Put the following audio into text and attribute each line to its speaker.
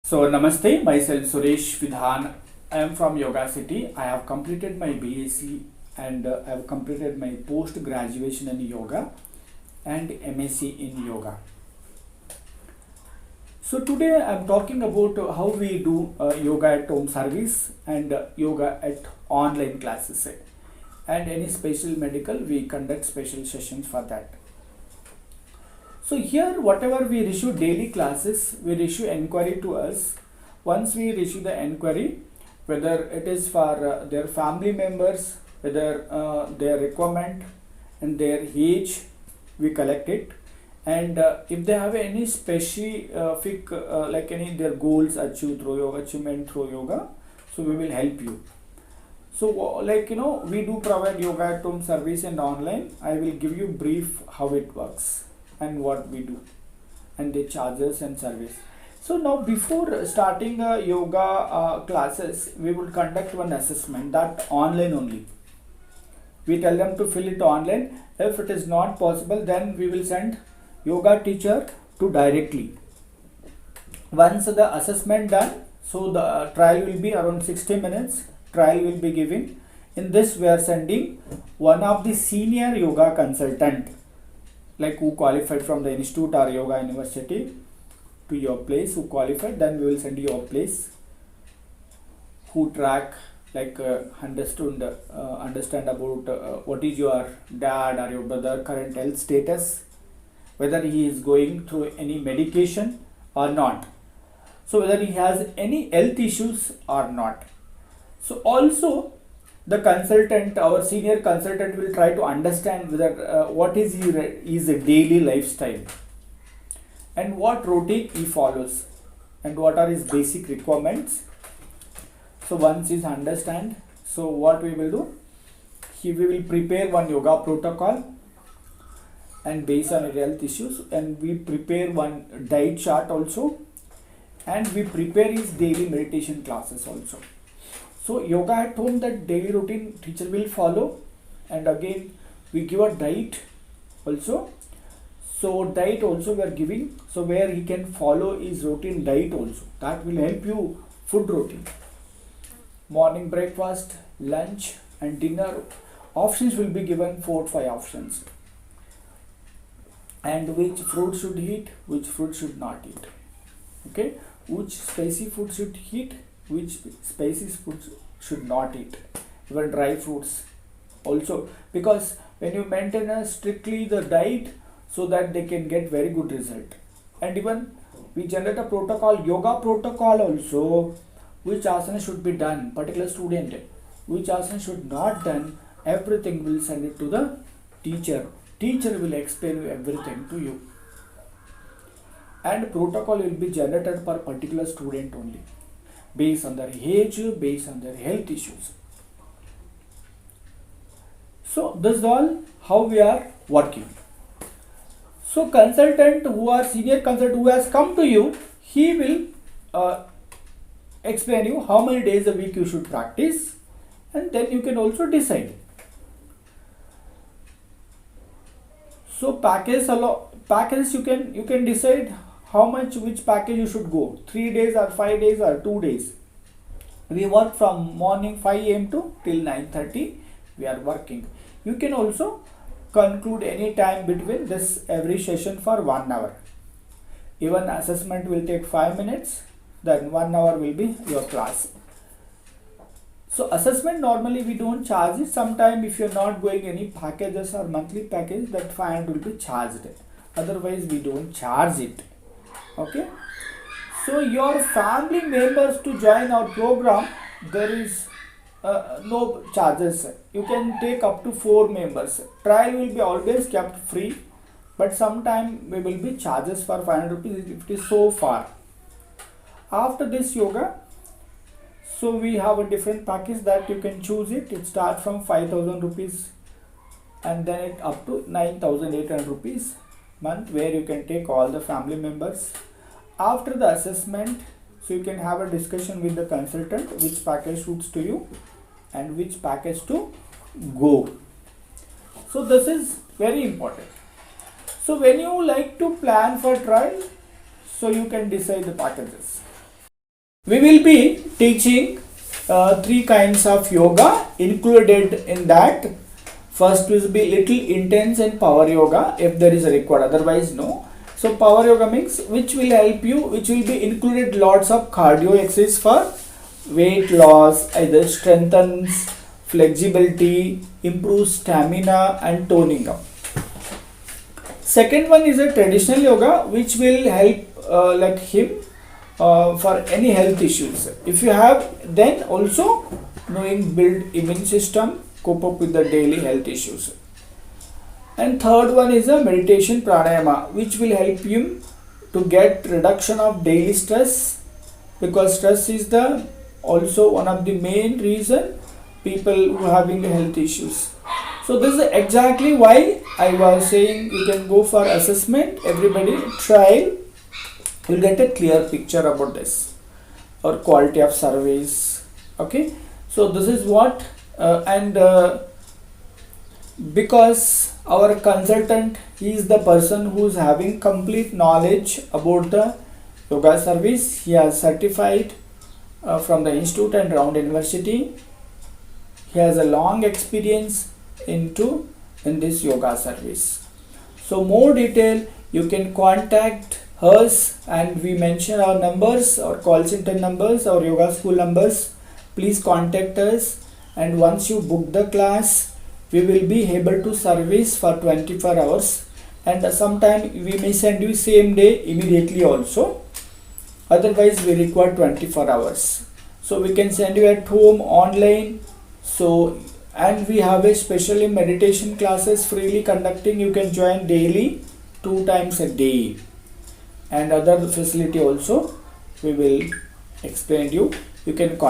Speaker 1: So Namaste, myself Suresh Vidhan. I am from Yoga City. I have completed my BSc and I have completed my post graduation in yoga and MSc in yoga. So today I am talking about how we do yoga at home service and yoga at online classes. And any special medical, we conduct special sessions for that. So here whatever we issue daily classes, we issue enquiry to us. Once we issue the enquiry, whether it is for their family members, whether their requirement and their age, we collect it. And if they have any specific like any their goals achieved through yoga, achievement through yoga, so we will help you. So we do provide yoga at home service and online. I will give you brief how it works and what we do and the charges and service. So now before starting yoga classes, we will conduct one assessment that online only. We tell them to fill it online. If it is not possible, then we will send yoga teacher to directly. Once the assessment done, so the trial will be around 60 minutes. Trial will be given. In this we are sending one of the senior yoga consultant, like who qualified from the institute or yoga university, to your place, who qualified. Then we will send your place, who track like understand about what is your dad or your brother current health status, whether he is going through any medication or not, so whether he has any health issues or not. So also the consultant, our senior consultant, will try to understand whether what is his daily lifestyle and what routine he follows and what are his basic requirements. So once he understand, so what we will do, we will prepare one yoga protocol and based on health issues, and we prepare one diet chart also, and we prepare his daily meditation classes also. So yoga at home, that daily routine teacher will follow, and again we give a diet also. So diet also we are giving, so where he can follow his routine diet also. That will help you food routine. Morning breakfast, lunch and dinner options will be given 4 to 5 options. And which fruit should eat, which fruit should not eat. Okay, which spicy food should eat, which spicy food should not eat, even dry fruits also, because when you maintain strictly the diet, so that they can get very good result. And even we generate a protocol, yoga protocol also, which asana should be done, particular student, which asana should not done, everything will send it to the teacher. Teacher will explain everything to you, and protocol will be generated per particular student only, based on their age, based on their health issues. So this is all how we are working. So consultant who are senior consultant who has come to you, he will explain you how many days a week you should practice, and then you can also decide. So packages you can decide how much, which package you should go, 3 days or 5 days or 2 days. We work from morning 5 a.m. to till 9:30 we are working. You can also conclude any time between this every session for 1 hour. Even assessment will take 5 minutes, then 1 hour will be your class. So assessment normally we don't charge it. Sometime if you're not going any packages or monthly package, that 500 will be charged. Otherwise we don't charge it. Okay. So your family members to join our program, there is no charges. You can take up to 4 members. Trial will be always kept free, but sometime we will be charges for 500 rupees if it is so far. After this yoga, so we have a different package that you can choose it. It starts from 5,000 rupees and then it up to 9,800 rupees month, where you can take all the family members. After the assessment, so you can have a discussion with the consultant which package suits to you and which package to go. So this is very important. So when you like to plan for trial, so you can decide the packages. We will be teaching three kinds of yoga included in that. First will be little intense and power yoga if there is a required, otherwise no. So power yoga means which will help you, which will be included lots of cardio exercise for weight loss, either strengthens flexibility, improves stamina and toning up. Second one is a traditional yoga which will help like him for any health issues. If you have, then also knowing build immune system, cope up with the daily health issues. And third one is a meditation pranayama which will help you to get reduction of daily stress, because stress is the also one of the main reason people who are having health issues. So this is exactly why I was saying you can go for assessment, everybody try, you'll get a clear picture about this or quality of service. Okay, so this is what because our consultant is the person who is having complete knowledge about the yoga service. He has certified from the institute and Round University. He has a long experience in this yoga service. So more detail you can contact us, and we mention our numbers, our call center numbers, our yoga school numbers. Please contact us, and once you book the class, we will be able to service for 24 hours, and sometime we may send you same day immediately also, otherwise we require 24 hours. So we can send you at home online. So, and we have a specially meditation classes freely conducting. You can join daily 2 times a day, and other facility also we will explain you. You can contact